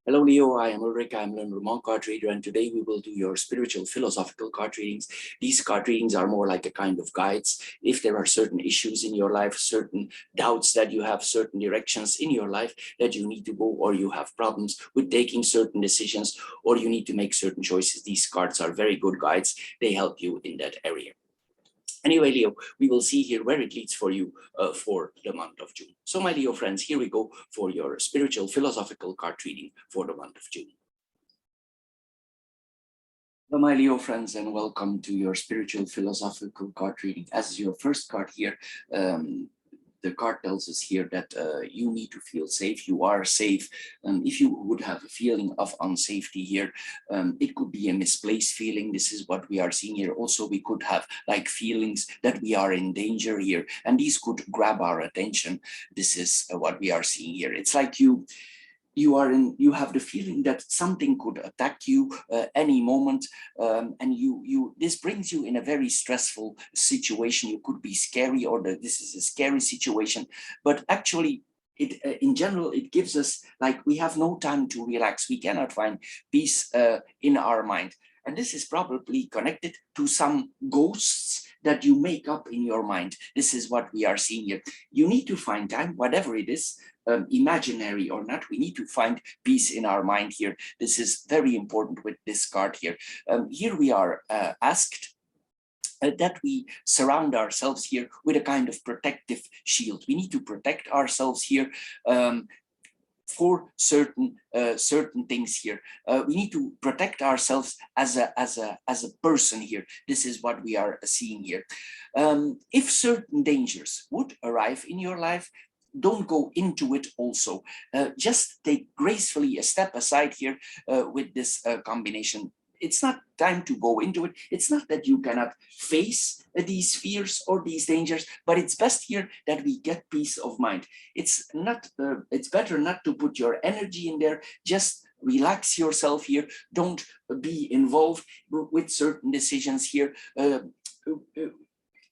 Hello, Leo. I am Ulrich. I'm a Vermont card trader, and today we will do your spiritual philosophical card readings. These card readings are more like a kind of guides. If there are certain issues in your life, certain doubts that you have, certain directions in your life that you need to go, or you have problems with taking certain decisions, or you need to make certain choices, these cards are very good guides. They help you in that area. Anyway, Leo, we will see here where it leads for you for the month of June. So my Leo friends, here we go for your spiritual philosophical card reading for the month of June. Hello, my Leo friends, and welcome to your spiritual philosophical card reading. As your first card here, the card tells us here that you need to feel safe. You are safe. If you would have a feeling of unsafety here, it could be a misplaced feeling. This is what we are seeing here. Also, we could have like feelings that we are in danger here, and these could grab our attention. This is what we are seeing here. It's like you have the feeling that something could attack you any moment, and this brings you in a very stressful situation. You could be scary, or this is a scary situation, but actually it in general it gives us like we have no time to relax. We cannot find peace in our mind, and this is probably connected to some ghosts that you make up in your mind. This is what we are seeing here. You need to find time, whatever it is, imaginary or not. We need to find peace in our mind here. This is very important with this card here. Here we are asked that we surround ourselves here with a kind of protective shield. We need to protect ourselves here for certain things here. We need to protect ourselves as a person here. This is what we are seeing here. If certain dangers would arrive in your life, don't go into it also. Just take gracefully a step aside here with this combination. It's not time to go into it. It's not that you cannot face these fears or these dangers, but it's best here that we get peace of mind. It's not. It's better not to put your energy in there. Just relax yourself here. Don't be involved with certain decisions here.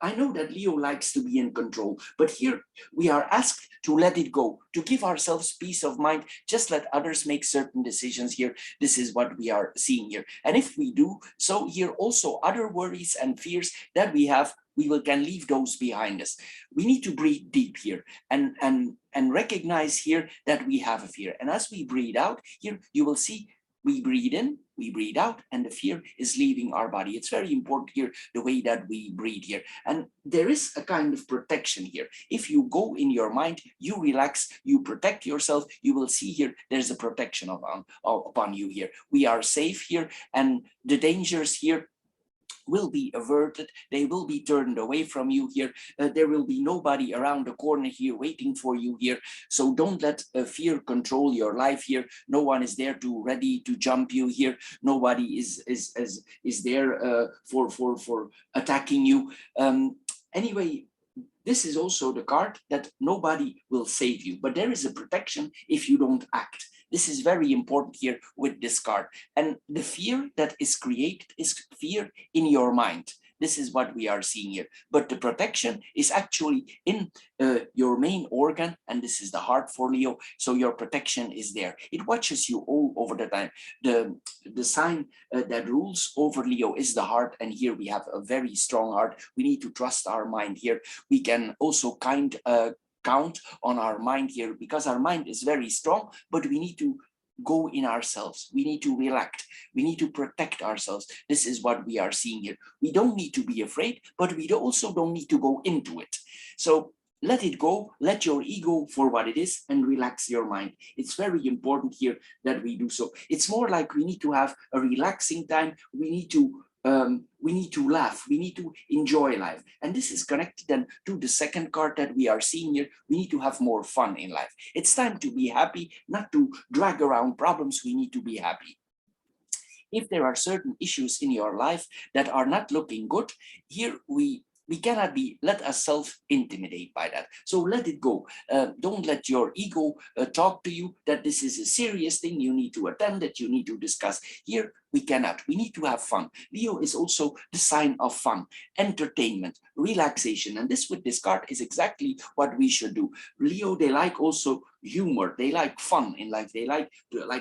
I know that Leo likes to be in control, but here we are asked to let it go, to give ourselves peace of mind, just let others make certain decisions here. This is what we are seeing here. And if we do so here, also other worries and fears that we have, we can leave those behind us. We need to breathe deep here and recognize here that we have a fear. And as we breathe out here, you will see we breathe in, we breathe out, and the fear is leaving our body. It's very important here, the way that we breathe here. And there is a kind of protection here. If you go in your mind, you relax, you protect yourself, you will see here, there's a protection upon you here. We are safe here, and the dangers here will be averted. They will be turned away from you here. There will be nobody around the corner here waiting for you here. So don't let fear control your life here. No one is there to ready to jump you here. Nobody is there for attacking you. Anyway, this is also the card that nobody will save you, but there is a protection if you don't act. This is very important here with this card. And the fear that is created is fear in your mind. This is what we are seeing here. But the protection is actually in your main organ, and this is the heart for Leo. So your protection is there. It watches you all over the time. The sign that rules over Leo is the heart, and here we have a very strong heart. We need to trust our mind here. We can also count on our mind here, because our mind is very strong, but we need to go in ourselves. We need to relax. We need to protect ourselves. This is what we are seeing here. We don't need to be afraid, but we also don't need to go into it. So let it go, let your ego for what it is, and relax your mind. It's very important here that we do so. It's more like we need to have a relaxing time. We need to laugh, we need to enjoy life. And this is connected then to the second card that we are seeing here. We need to have more fun in life. It's time to be happy, not to drag around problems. We need to be happy. If there are certain issues in your life that are not looking good, here we we cannot be let us self-intimidate by that. So let it go. Don't let your ego talk to you that this is a serious thing you need to attend, that you need to discuss. Here we cannot. We need to have fun. Leo is also the sign of fun, entertainment, relaxation, and this with this card is exactly what we should do. Leo, they like also humor, they like fun in life, they like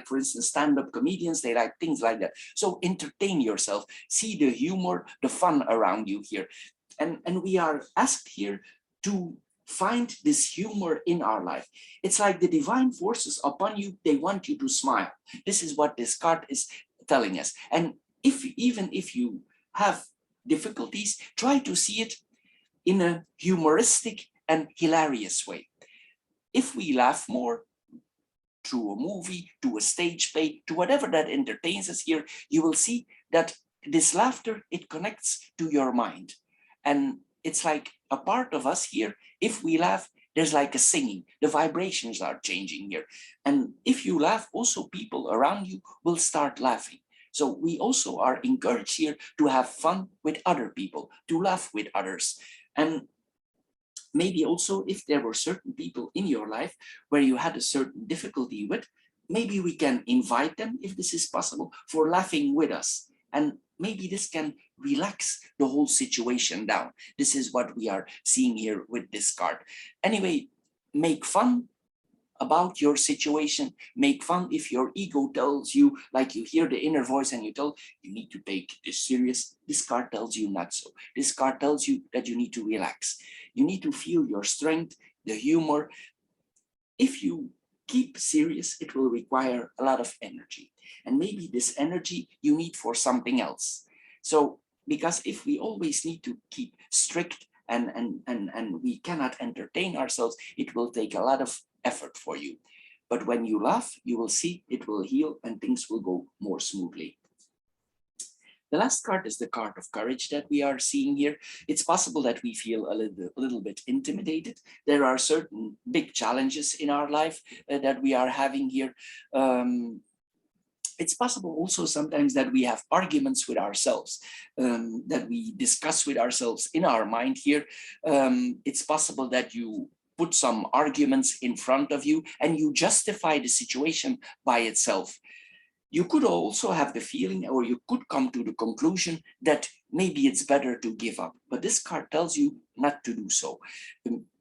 for instance stand-up comedians, they like things like that. So entertain yourself, see the humor, the fun around you here. And we are asked here to find this humor in our life. It's like the divine forces upon you, they want you to smile. This is what this card is telling us. And even if you have difficulties, try to see it in a humoristic and hilarious way. If we laugh more through a movie, to a stage play, to whatever that entertains us here, you will see that this laughter, it connects to your mind. And it's like a part of us here. If we laugh, there's like a singing, the vibrations are changing here. And if you laugh, also people around you will start laughing. So we also are encouraged here to have fun with other people, to laugh with others. And maybe also if there were certain people in your life where you had a certain difficulty with, maybe we can invite them, if this is possible, for laughing with us. And maybe this can relax the whole situation down. This is what we are seeing here with this card. Anyway, make fun about your situation. Make fun if your ego tells you, like you hear the inner voice and you tell, you need to take this serious. This card tells you not so. This card tells you that you need to relax. You need to feel your strength, the humor. If you keep serious, it will require a lot of energy. And maybe this energy you need for something else. So, because if we always need to keep strict and we cannot entertain ourselves, it will take a lot of effort for you. But when you laugh, you will see it will heal and things will go more smoothly. The last card is the card of courage that we are seeing here. It's possible that we feel a little bit intimidated. There are certain big challenges in our life that we are having here. It's possible also sometimes that we have arguments with ourselves, that we discuss with ourselves in our mind here. It's possible that you put some arguments in front of you and you justify the situation by itself. You could also have the feeling, or you could come to the conclusion that maybe it's better to give up. But this card tells you not to do so.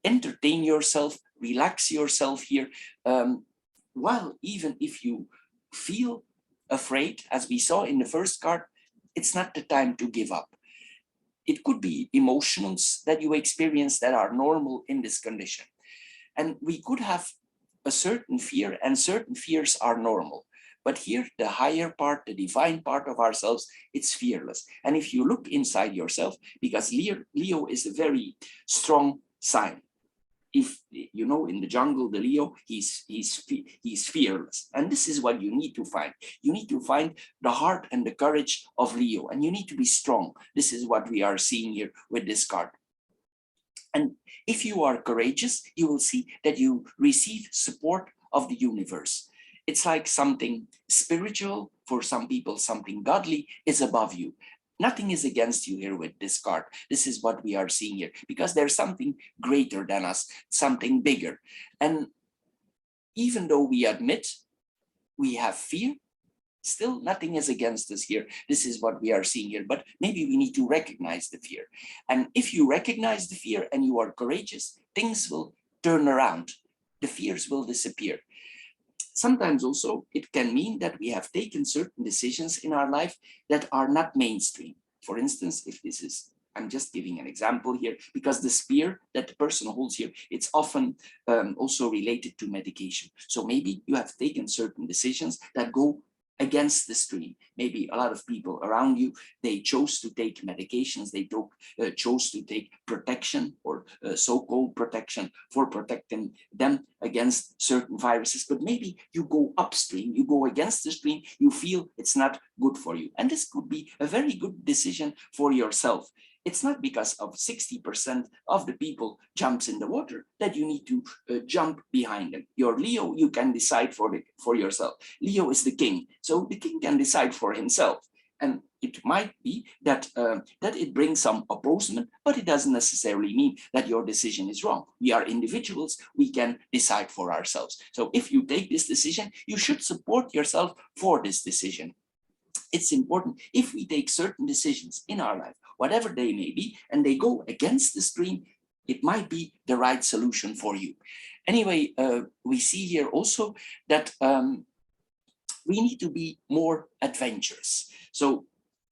Entertain yourself, relax yourself here. While even if you feel afraid, as we saw in the first card, it's not the time to give up. It could be emotions that you experience that are normal in this condition. And we could have a certain fear, and certain fears are normal. But here, the higher part, the divine part of ourselves, it's fearless. And if you look inside yourself, because Leo is a very strong sign. If you know, in the jungle, the Leo, he's fearless. And this is what you need to find. You need to find the heart and the courage of Leo, and you need to be strong. This is what we are seeing here with this card. And if you are courageous, you will see that you receive support of the universe. It's like something spiritual, for some people, something godly is above you. Nothing is against you here with this card. This is what we are seeing here, because there's something greater than us, something bigger. And even though we admit we have fear, still nothing is against us here. This is what we are seeing here, but maybe we need to recognize the fear. And if you recognize the fear and you are courageous, things will turn around. The fears will disappear. Sometimes also it can mean that we have taken certain decisions in our life that are not mainstream. For instance, if this is, I'm just giving an example here, because the spear that the person holds here, it's often also related to medication. So maybe you have taken certain decisions that go against the stream. Maybe a lot of people around you, they chose to take medications, they chose to take protection, or so-called protection, for protecting them against certain viruses. But maybe you go upstream, you go against the stream, you feel it's not good for you. And this could be a very good decision for yourself. It's not because of 60% of the people jumps in the water that you need to jump behind them. Your Leo, you can decide for yourself. Leo is the king, so the king can decide for himself. And it might be that that it brings some opposement, but it doesn't necessarily mean that your decision is wrong. We are individuals, we can decide for ourselves. So if you take this decision, you should support yourself for this decision. It's important if we take certain decisions in our life, whatever they may be, and they go against the stream, it might be the right solution for you. Anyway, we see here also that we need to be more adventurous. So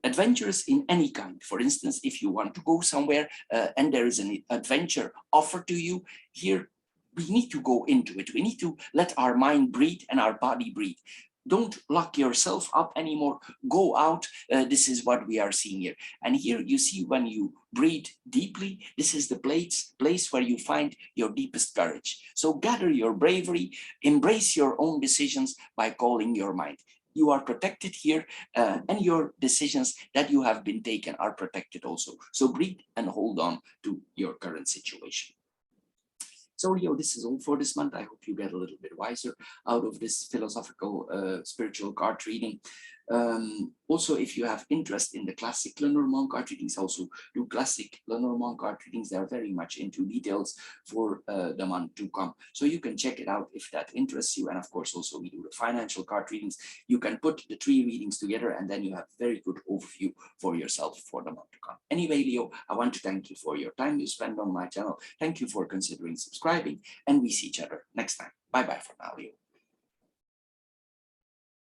adventurous in any kind. For instance, if you want to go somewhere and there is an adventure offered to you, here we need to go into it. We need to let our mind breathe and our body breathe. Don't lock yourself up anymore. Go out. This is what we are seeing here. And here you see when you breathe deeply, this is the place where you find your deepest courage. So gather your bravery, embrace your own decisions by calling your mind. You are protected here, and your decisions that you have been taken are protected also. So breathe and hold on to your current situation. So Leo, this is all for this month. I hope you get a little bit wiser out of this philosophical, spiritual card reading. Also, if you have interest in the classic Lenormand card readings, also do classic Lenormand card readings. They are very much into details for the month to come. So you can check it out if that interests you. And of course, also we do the financial card readings. You can put the 3 readings together and then you have very good overview for yourself for the month to come. Anyway, Leo, I want to thank you for your time you spend on my channel. Thank you for considering subscribing, and we see each other next time. Bye-bye for now, Leo.